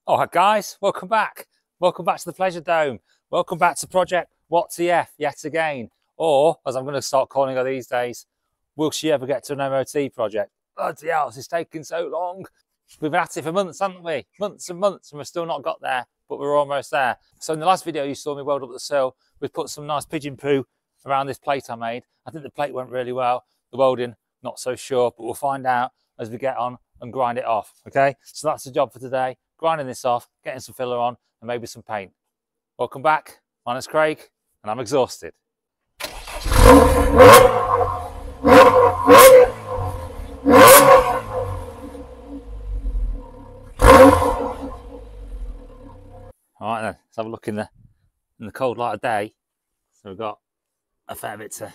All right, guys, welcome back. Welcome back to the Pleasure Dome. Welcome back to Project What TF yet again. Or, as I'm going to start calling her these days, will she ever get to an MOT project? Bloody hell, this is taking so long. We've been at it for months, haven't we? Months and months, and we've still not got there, but we're almost there. So in the last video, you saw me weld up the sill. We put some nice pigeon poo around this plate I made. I think the plate went really well. The welding, not so sure, but we'll find out as we get on and grind it off, okay? So that's the job for today. Grinding this off, getting some filler on, and maybe some paint. Welcome back. My name's Craig, and I'm exhausted. All right then, let's have a look in the cold light of day. So we've got a fair bit to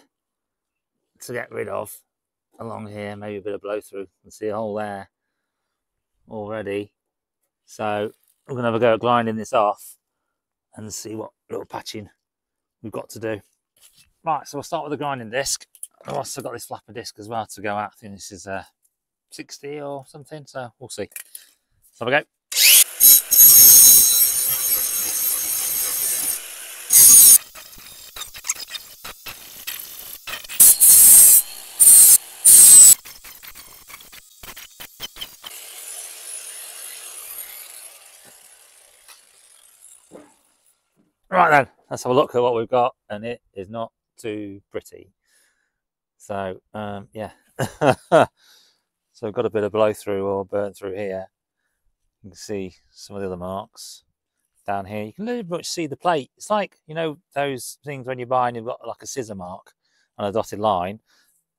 get rid of along here. Maybe a bit of blow through. You can see a hole there already. So we're going to have a go at grinding this off and see what little patching we've got to do. Right, so we'll start with the grinding disc. I've also got this flapper disc as well to go out. I think this is 60 or something, so we'll see. So have a go. Right then, let's have a look at what we've got, and it is not too pretty. So yeah, so we've got a bit of blow through or burn through here. You can see some of the other marks down here. You can pretty much see the plate. It's like, you know, those things when you buy and you've got like a scissor mark and a dotted line.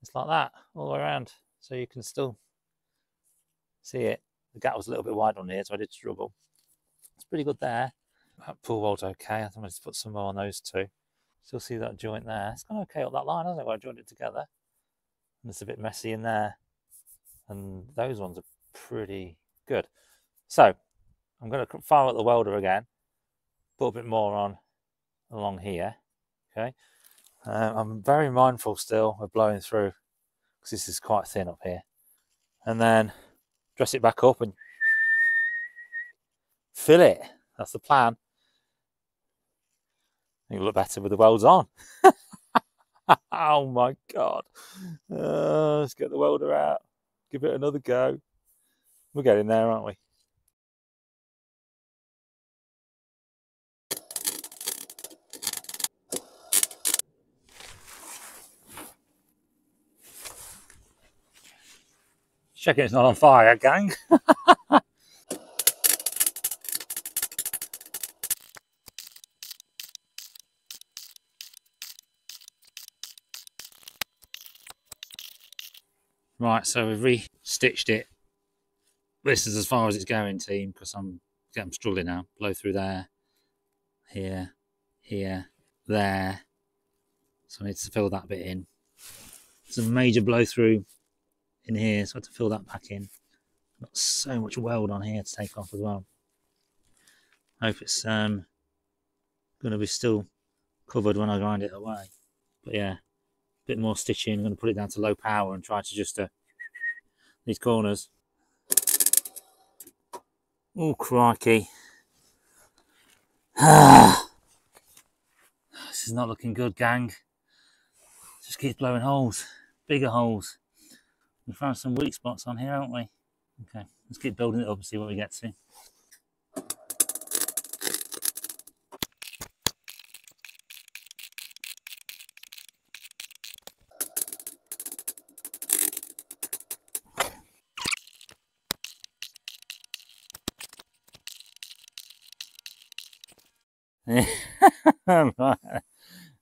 It's like that all the way around. So you can still see it. The gap was a little bit wide on here, so I did struggle. It's pretty good there. That pull rod's okay. I think I'll just put some more on those two. Still see that joint there. It's gone okay up that line, hasn't it, where I joined it together. And it's a bit messy in there. And those ones are pretty good. So I'm going to fire up the welder again. Put a bit more on along here. Okay. I'm very mindful still of blowing through because this is quite thin up here. And then dress it back up and fill it. That's the plan. It'll look better with the welds on. Oh my God. Let's get the welder out. Give it another go. We're getting there, aren't we? Checking it's not on fire, gang. Right, so we've re-stitched it. This is as far as it's going, team, because I'm struggling now. Blow through there, here, here, there. So I need to fill that bit in. There's a major blow through in here, so I have to fill that back in. Got so much weld on here to take off as well. I hope it's going to be still covered when I grind it away. But yeah, a bit more stitching. I'm going to put it down to low power and try to just these corners. Oh crikey. This is not looking good, gang. Just keeps blowing holes, bigger holes. We found some weak spots on here, haven't we? Okay, let's keep building it up and see what we get to.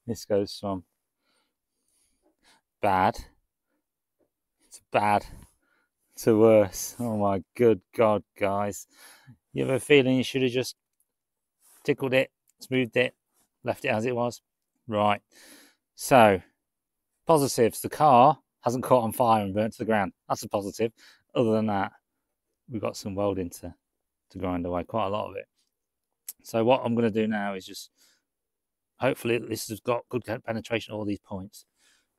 This goes from bad to bad to worse. Oh my good God, guys. You have a feeling you should have just tickled it, smoothed it, left it as it was? Right. So, positives. The car hasn't caught on fire and burnt to the ground. That's a positive. Other than that, we've got some welding to grind away, quite a lot of it. So what I'm going to do now is just, hopefully this has got good penetration at all these points.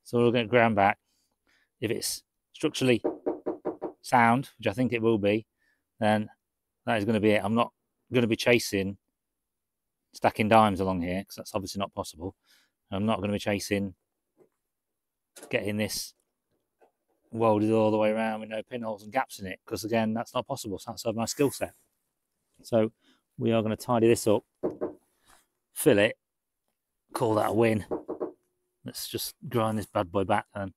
So we're going to ground back. If it's structurally sound, which I think it will be, then that is going to be it. I'm not going to be chasing stacking dimes along here, because that's obviously not possible. I'm not going to be chasing getting this welded all the way around with no pinholes and gaps in it, because again, that's not possible. It's outside my skill set. So we are going to tidy this up, fill it, call that a win. Let's just grind this bad boy back then.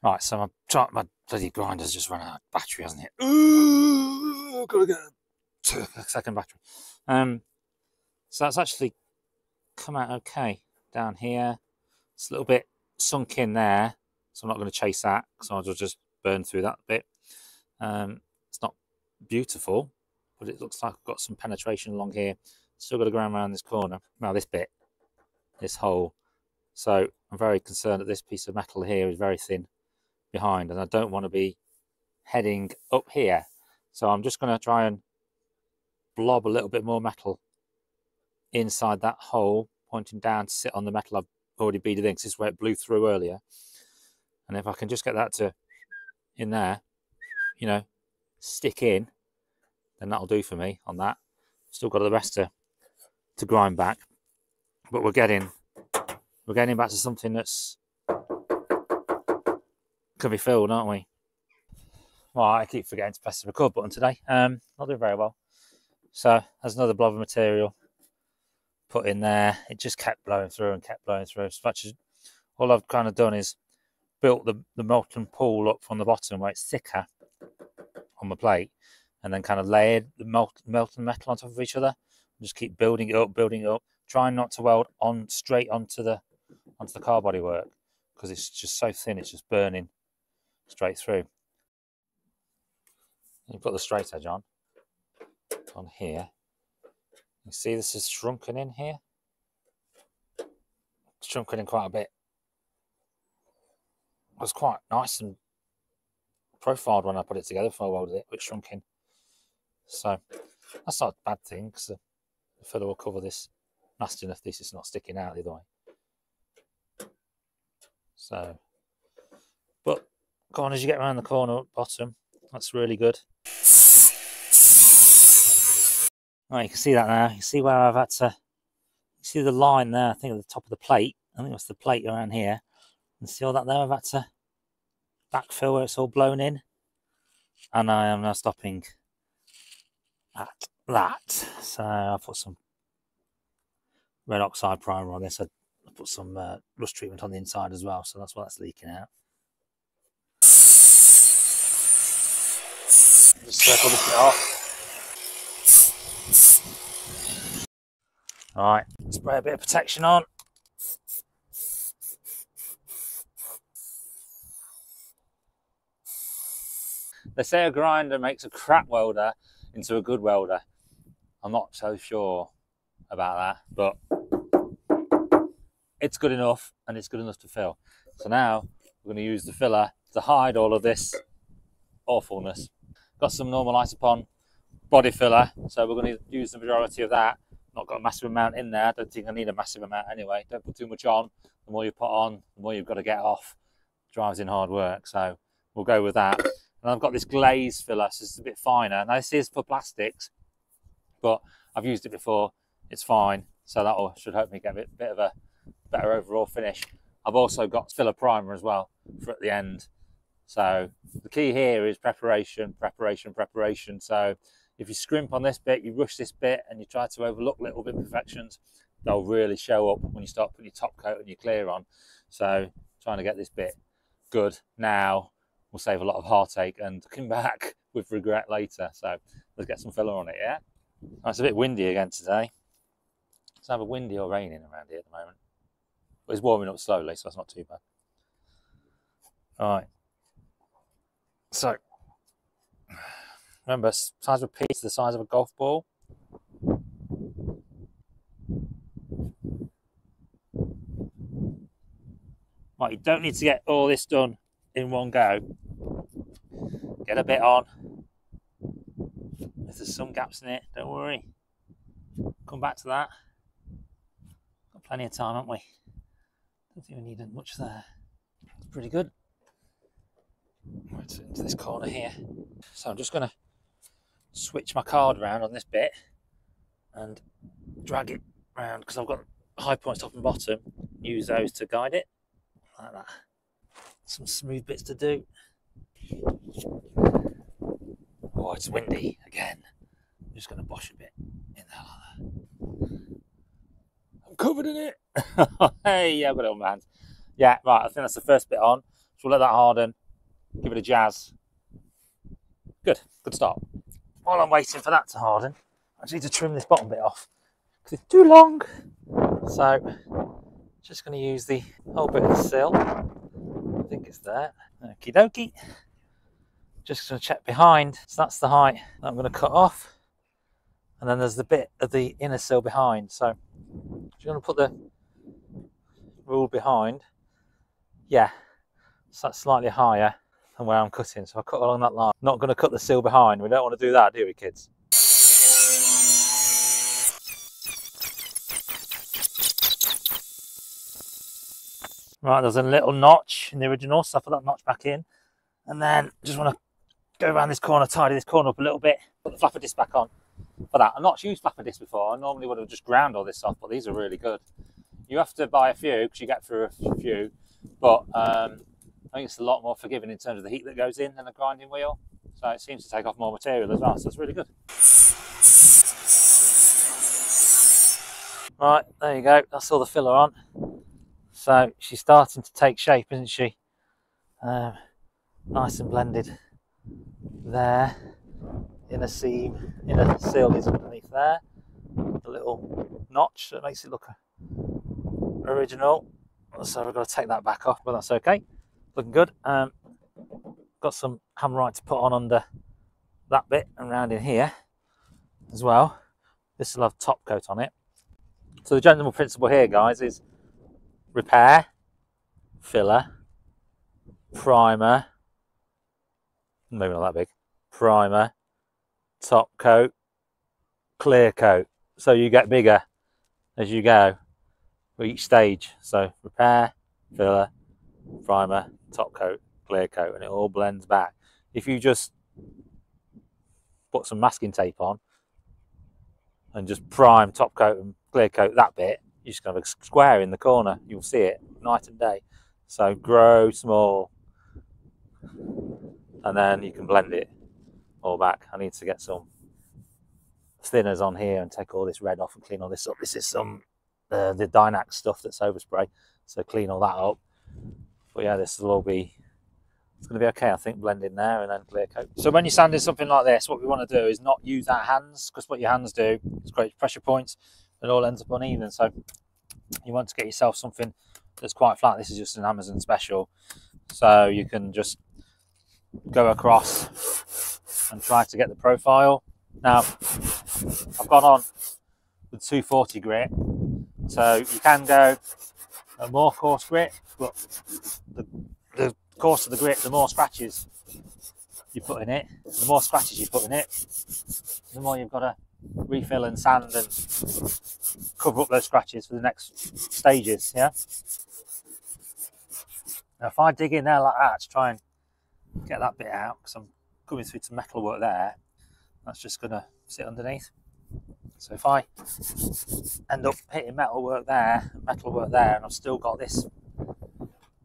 Right, so my bloody grinder's just run out of battery, hasn't it? Ooh, I've got to get a second battery. So that's actually come out okay down here. It's a little bit sunk in there, so I'm not going to chase that, so I'll just burn through that bit. It's not beautiful, but it looks like I've got some penetration along here. Still got to go around this corner. Now this bit, this hole. So I'm very concerned that this piece of metal here is very thin behind, and I don't want to be heading up here. So I'm just going to try and blob a little bit more metal inside that hole, pointing down to sit on the metal I've already beaded in, because this is where it blew through earlier. And if I can just get that to in there, you know, stick in, then that'll do for me on that. Still got the rest to grind back, but we're getting back to something that's can be filled, aren't we? Well, I keep forgetting to press the record button today. Not doing very well. So there's another blob of material put in there. It just kept blowing through and kept blowing through. So all I've kind of done is built the molten pool up from the bottom where it's thicker on the plate, and then kind of layered the molten metal on top of each other. And just keep building it up, trying not to weld on straight onto the car body work, because it's just so thin, it's just burning straight through. You've got the straight edge on here. You see this is shrunken in here. It's shrunken in quite a bit. It was quite nice and profiled when I put it together before I welded it, but shrunk in. So that's not a bad thing, because the filler will cover this nasty enough. This is not sticking out the other way. So, but go on, as you get around the corner at bottom, that's really good. Right, you can see that now. You see where I've had to, you see the line there, I think at the top of the plate. I think that's the plate around here. And see all that there? I've had to backfill where it's all blown in. And I am now stopping at that. So I'll put some red oxide primer on this. I put some rust treatment on the inside as well. So that's why that's leaking out. Just circle this bit off. Alright, spray a bit of protection on. They say a grinder makes a crap welder into a good welder. I'm not so sure about that, but it's good enough, and it's good enough to fill. So now we're going to use the filler to hide all of this awfulness. Got some normal isopon body filler, so we're going to use the majority of that. Not got a massive amount in there. I don't think I need a massive amount anyway. Don't put too much on. The more you put on, the more you've got to get off. Drives in hard work, so we'll go with that. And I've got this glaze filler, so it's a bit finer. Now this is for plastics, but I've used it before. It's fine, so that should hopefully get a bit of a better overall finish. I've also got filler primer as well for at the end. So the key here is preparation, preparation, preparation. So if you scrimp on this bit, you rush this bit, and you try to overlook little bit imperfections, they'll really show up when you start putting your top coat and your clear on. So trying to get this bit good now will save a lot of heartache and come back with regret later. So let's get some filler on it, yeah? Oh, it's a bit windy again today. It's either windy or raining around here at the moment. But it's warming up slowly, so it's not too bad. All right. So, remember, size of a piece, the size of a golf ball. Right, you don't need to get all this done in one go. Get a bit on. If there's some gaps in it, don't worry. Come back to that. Got plenty of time, haven't we? Don't think we need much there. pretty good. Right, into this corner here. So I'm just going to switch my card around on this bit and drag it around because I've got high points top and bottom. Use those to guide it like that. Some smooth bits to do. Oh, it's windy again. I'm just going to bosh a bit in there like that. I'm covered in it. Hey, yeah, I've got it on my hands. Yeah, right, I think that's the first bit on. So we'll let that harden, give it a jazz. Good start. While I'm waiting for that to harden, I just need to trim this bottom bit off because it's too long. So, just going to use the whole bit of the sill. I think it's there. Okie dokie. Just going to check behind. So that's the height that I'm going to cut off. And then there's the bit of the inner sill behind. So, I'm going to put the rule behind. Yeah, so that's slightly higher than where I'm cutting. So I cut along that line. Not going to cut the sill behind. We don't want to do that, do we, kids? Right, there's a little notch in the original, so I put that notch back in. And then just want to go around this corner, tidy this corner up a little bit, put the flapper disc back on for that. I've not used flapper disc before. I normally would have just ground all this off, but these are really good. You have to buy a few because you get through a few, but I think it's a lot more forgiving in terms of the heat that goes in than a grinding wheel. So it seems to take off more material as well, so it's really good. Right, there you go, that's all the filler on. So she's starting to take shape, isn't she? Nice and blended there. Inner seam, inner sill is underneath there. The little notch that makes it look original. So we've got to take that back off, but that's okay. Looking good. Got some hammerite to put on under that bit and round in here as well. This will have top coat on it. So the general principle here, guys, is repair, filler, primer, maybe not that big, primer, top coat, clear coat. So you get bigger as you go for each stage. So repair, filler, primer, top coat, clear coat, and it all blends back. If you just put some masking tape on and just prime, top coat and clear coat that bit, you're just going to have a square in the corner. You'll see it night and day. So grow small and then you can blend it all back. I need to get some thinners on here and take all this red off and clean all this up. This is some the Dynax stuff that's overspray, so clean all that up. But yeah, this will all be, it's going to be okay, I think, blend in there and then clear coat. So when you're sanding something like this, what we want to do is not use our hands, because what your hands do is create pressure points and it all ends up uneven. So you want to get yourself something that's quite flat. This is just an Amazon special, so you can just go across and try to get the profile. Now I've gone on with 240 grit, so you can go a more coarse grit, but the coarser the grit, the more scratches you put in it. The more scratches you put in it, the more you've got to refill and sand and cover up those scratches for the next stages. Yeah. Now if I dig in there like that to try and get that bit out, because I'm coming through some metal work there, that's just going to sit underneath. So if I end up hitting metal work there, and I've still got this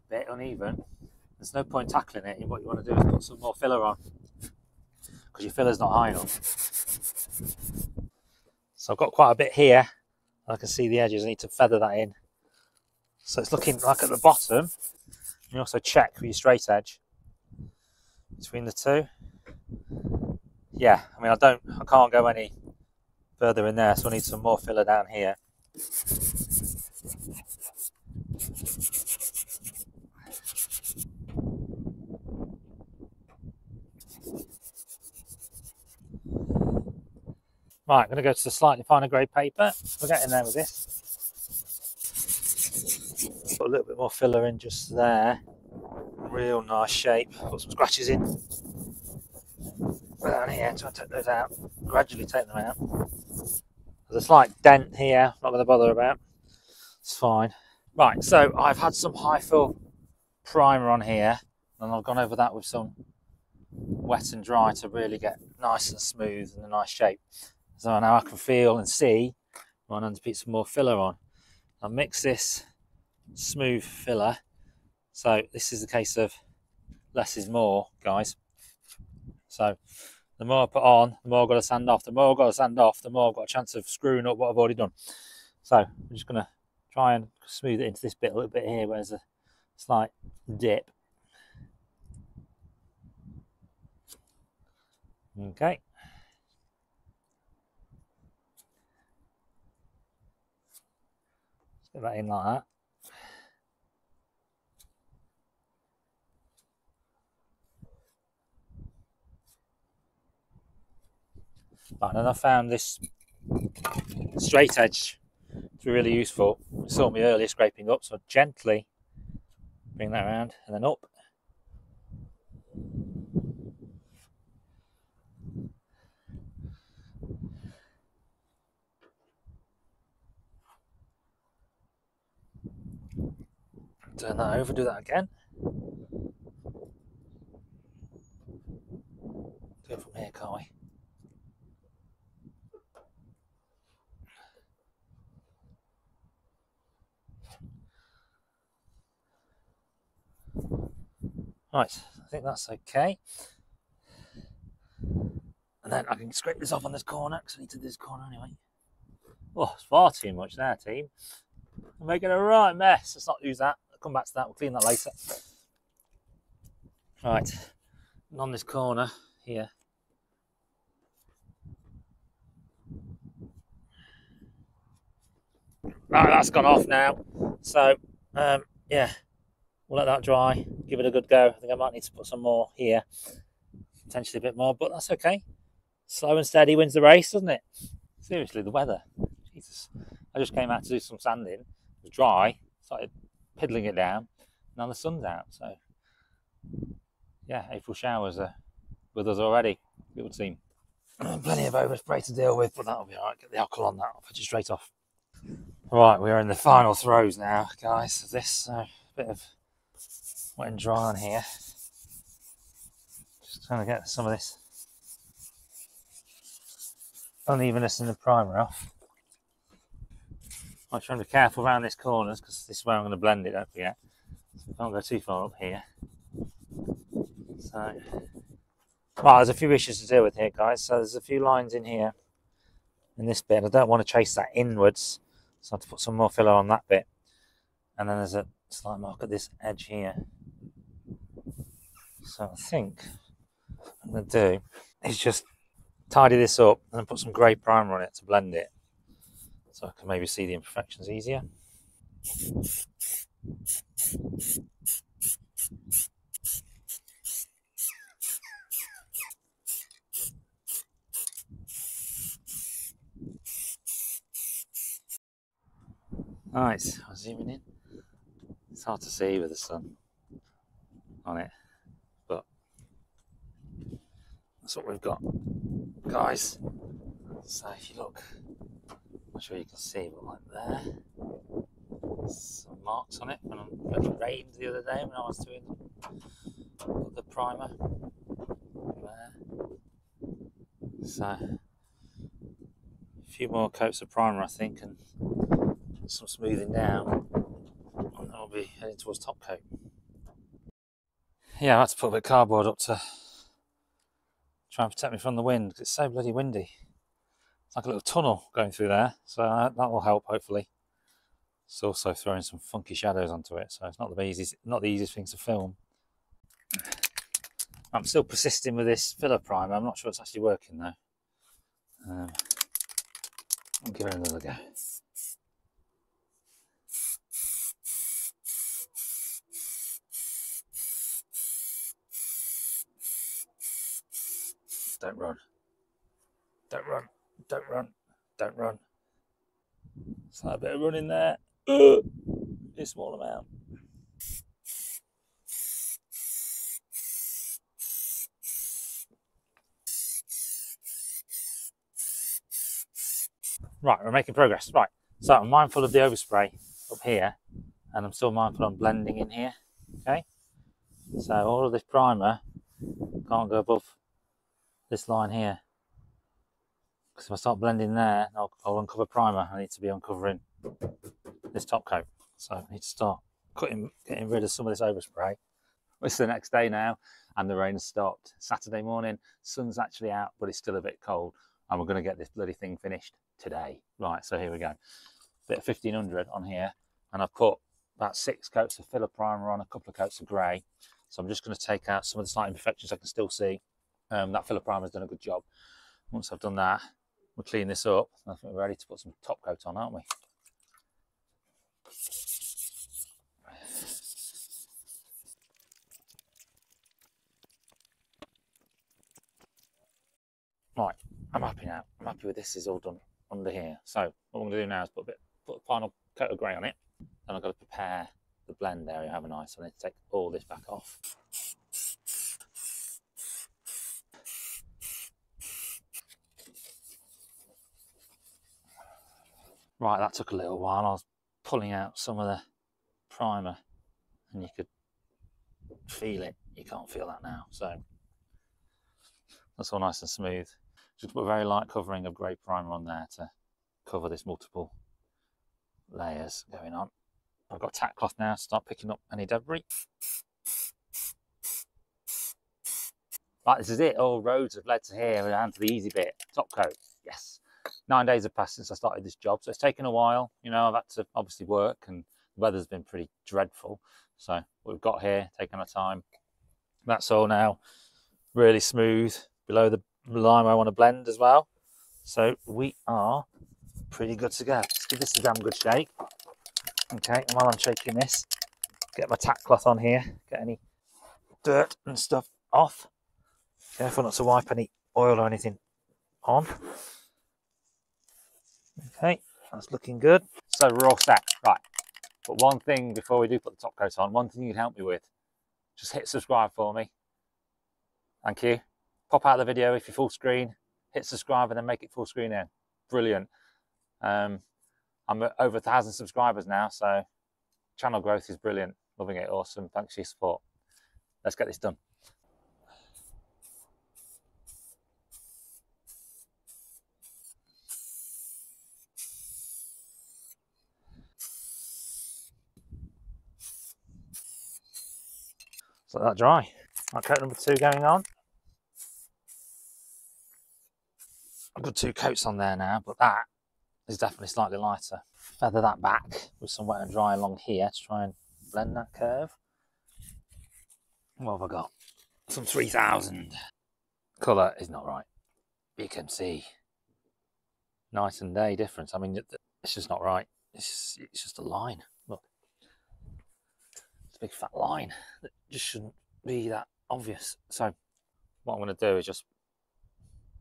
bit uneven, there's no point tackling it. What you want to do is put some more filler on, because your filler's not high enough. So I've got quite a bit here. I can see the edges. I need to feather that in. So it's looking like at the bottom. You also check for your straight edge between the two. Yeah, I mean, I can't go any further in there, so I need some more filler down here. Right, I'm going to go to the slightly finer grade paper. We're getting there with this. Put a little bit more filler in just there. Real nice shape. Put some scratches in. Down here, try to take those out. Gradually take them out. There's a slight dent here, not going to bother about. It's fine. Right, so I've had some high fill primer on here, and I've gone over that with some wet and dry to really get nice and smooth and a nice shape. So now I can feel and see when I need to put some more filler on. I'll mix this smooth filler. So this is the case of less is more, guys. So the more I put on, the more I've got to sand off. The more I've got to sand off, the more I've got a chance of screwing up what I've already done. So I'm just going to try and smooth it into this bit a little bit here where there's a slight dip. Okay. Let's get that in like that. Right, and I found this straight edge to be really useful. You saw me earlier scraping up, so gently bring that around and then up. Turn that over, do that again. Do it from here, can't we? Right, I think that's okay. And then I can scrape this off on this corner, because I need to do this corner anyway. Oh, it's far too much there, team. I'm making a right mess. Let's not use that. I'll come back to that. We'll clean that later. Right, and on this corner here. Right, that's gone off now. So, yeah, we'll let that dry. Give it a good go. I think I might need to put some more here. Potentially a bit more, but that's okay. Slow and steady wins the race, doesn't it? Seriously, the weather. Jesus. I just came out to do some sanding. It was dry. Started piddling it down. Now the sun's out. So, yeah, April showers are with us already, it would seem. Plenty of overspray to deal with, but that'll be all right. Get the alcohol on that. I'll put it straight off. Right, we're in the final throes now, guys. This bit of wet and dry on here. Just trying to get some of this unevenness in the primer off. I'm trying to be careful around this corners because this is where I'm going to blend it, don't forget. So I can't go too far up here. So, well, there's a few issues to deal with here, guys. So there's a few lines in here in this bit. I don't want to chase that inwards, so I have to put some more filler on that bit. And then there's a slight mark at this edge here. So I think what I'm going to do is just tidy this up and then put some grey primer on it to blend it, so I can maybe see the imperfections easier. Right, I'm zooming in. It's hard to see with the sun on it, but that's what we've got, guys. So if you look, I'm not sure you can see, but like there, some marks on it when it rained the other day when I was doing the primer there. So a few more coats of primer, I think, and some smoothing down, and I'll be heading towards top coat. Yeah, I had to put a bit of cardboard up to try and protect me from the wind because it's so bloody windy. It's like a little tunnel going through there, so that will help hopefully. It's also throwing some funky shadows onto it, so it's not the easiest thing to film. I'm still persisting with this filler primer. I'm not sure it's actually working though. I'll give it another go. Don't run. Don't run. Don't run. Don't run. It's like a bit of running there. A small amount. Right, we're making progress. Right, so I'm mindful of the overspray up here, and I'm still mindful on blending in here. Okay, So all of this primer can't go above this line here. Because if I start blending there, I'll uncover primer. I need to be uncovering this top coat. So I need to start getting rid of some of this overspray. It's the next day now, and the rain has stopped. Saturday morning, sun's actually out, but it's still a bit cold. And we're going to get this bloody thing finished today. Right, so here we go. Bit of 1500 on here, and I've put about 6 coats of filler primer on, a couple of coats of grey. So I'm just going to take out some of the slight imperfections I can still see. That filler primer has done a good job. Once I've done that, we'll clean this up. I think we're ready to put some top coat on, aren't we? Right, I'm happy now. I'm happy with this is all done under here. So what I'm going to do now is put a final coat of grey on it. Then I've got to prepare the blend area, haven't I? So I need to take all this back off. Right, that took a little while. I was pulling out some of the primer and you could feel it. You can't feel that now. So that's all nice and smooth. Just put a very light covering of grey primer on there to cover this multiple layers going on. I've got a tack cloth now to start picking up any debris. Right, this is it. All roads have led to here and to the easy bit. Top coat. Yes. 9 days have passed since I started this job, so it's taken a while. You know, I've had to obviously work and the weather's been pretty dreadful. So what we've got here, taking our time. That's all now really smooth below the line I want to blend as well. So we are pretty good to go. Let's give this a damn good shake. Okay, and while I'm shaking this, get my tack cloth on here, get any dirt and stuff off. Careful not to wipe any oil or anything on. Okay, that's looking good. So we're all set. Right, but one thing before we do put the top coat on, one thing you can help me with, just hit subscribe for me. Thank you. Pop out the video if you're full screen, hit subscribe and then make it full screen in. Brilliant. I'm at over 1,000 subscribers now, so channel growth is brilliant. Loving it, awesome. Thanks for your support. Let's get this done. So let that dry. Right, coat number 2 going on. I've got 2 coats on there now, but that is definitely slightly lighter. Feather that back with some wet and dry along here to try and blend that curve. What have I got? Some 3000. Colour is not right. You can see night and day difference. I mean, it's just not right. It's just a line. Look, it's a big fat line that just shouldn't be that obvious. So what I'm going to do is just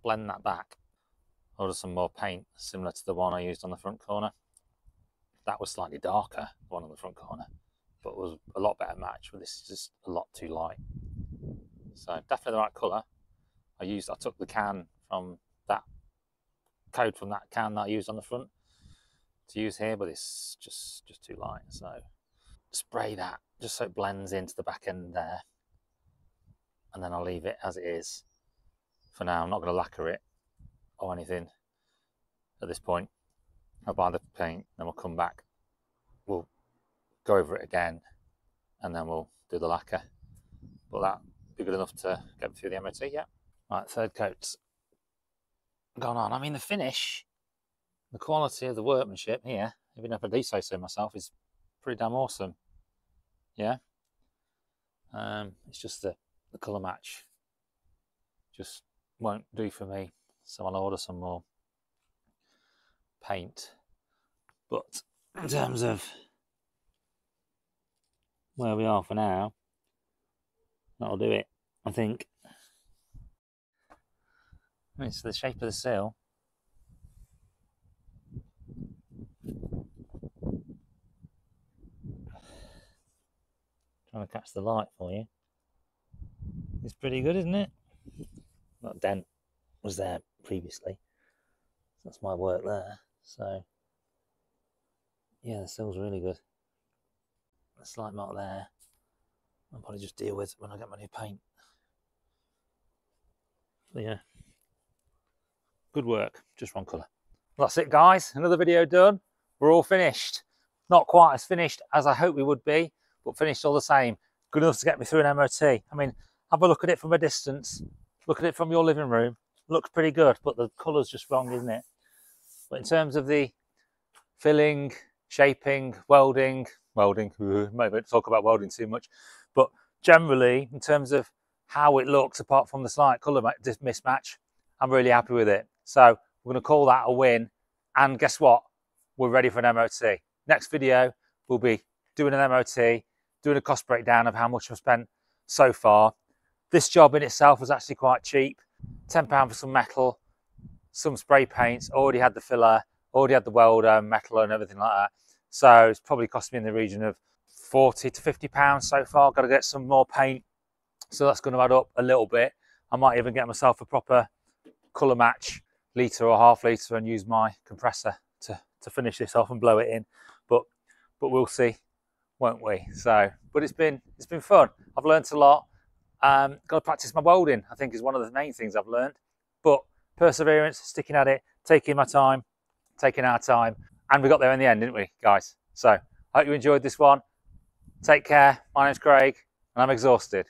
blend that back. Order some more paint similar to the one I used on the front corner. That was slightly darker, the one on the front corner, but was a lot better match. But this is just a lot too light. So definitely the right colour. I took the can from that code from that can that I used on the front to use here, but it's just too light. So spray that just so it blends into the back end there, and then I'll leave it as it is for now. I'm not going to lacquer it or anything at this point. I'll buy the paint, then we'll come back, we'll go over it again, and then we'll do the lacquer. But that'll be good enough to get through the MOT, yeah. Right, 3rd coat's gone on. I mean, the finish, the quality of the workmanship here, even if I do say so myself, is pretty damn awesome. Yeah. It's just the colour match just won't do for me, so I'll order some more paint. But in terms of where we are for now, that'll do it, I think. It's the shape of the sill. Trying to catch the light for you. It's pretty good, isn't it? That dent was there previously. That's my work there. So yeah, the sill's really good. A slight mark there. I'll probably just deal with when I get my new paint. But yeah, good work, just one colour. Well, that's it guys, another video done. We're all finished. Not quite as finished as I hoped we would be, but finished all the same. Good enough to get me through an MOT. I mean, have a look at it from a distance. Look at it from your living room. Looks pretty good, but the colour's just wrong, isn't it? But in terms of the filling, shaping, welding, maybe talk about welding too much, but generally, in terms of how it looks, apart from the slight colour mismatch, I'm really happy with it. So we're going to call that a win. And guess what? We're ready for an MOT. Next video, we'll be doing an MOT, doing a cost breakdown of how much I've spent so far. This job in itself was actually quite cheap. £10 for some metal, some spray paints, already had the filler, already had the welder, metal and everything like that. So it's probably cost me in the region of £40 to £50 so far. Got to get some more paint. So that's going to add up a little bit. I might even get myself a proper colour match litre or half litre and use my compressor to finish this off and blow it in. But we'll see, won't we? So, but it's been fun. I've learned a lot. Got to practice my welding, I think, is one of the main things I've learned. But perseverance, sticking at it, taking my time, taking our time, and we got there in the end, didn't we, guys? So I hope you enjoyed this one. Take care. My name's Craig, and I'm exhausted.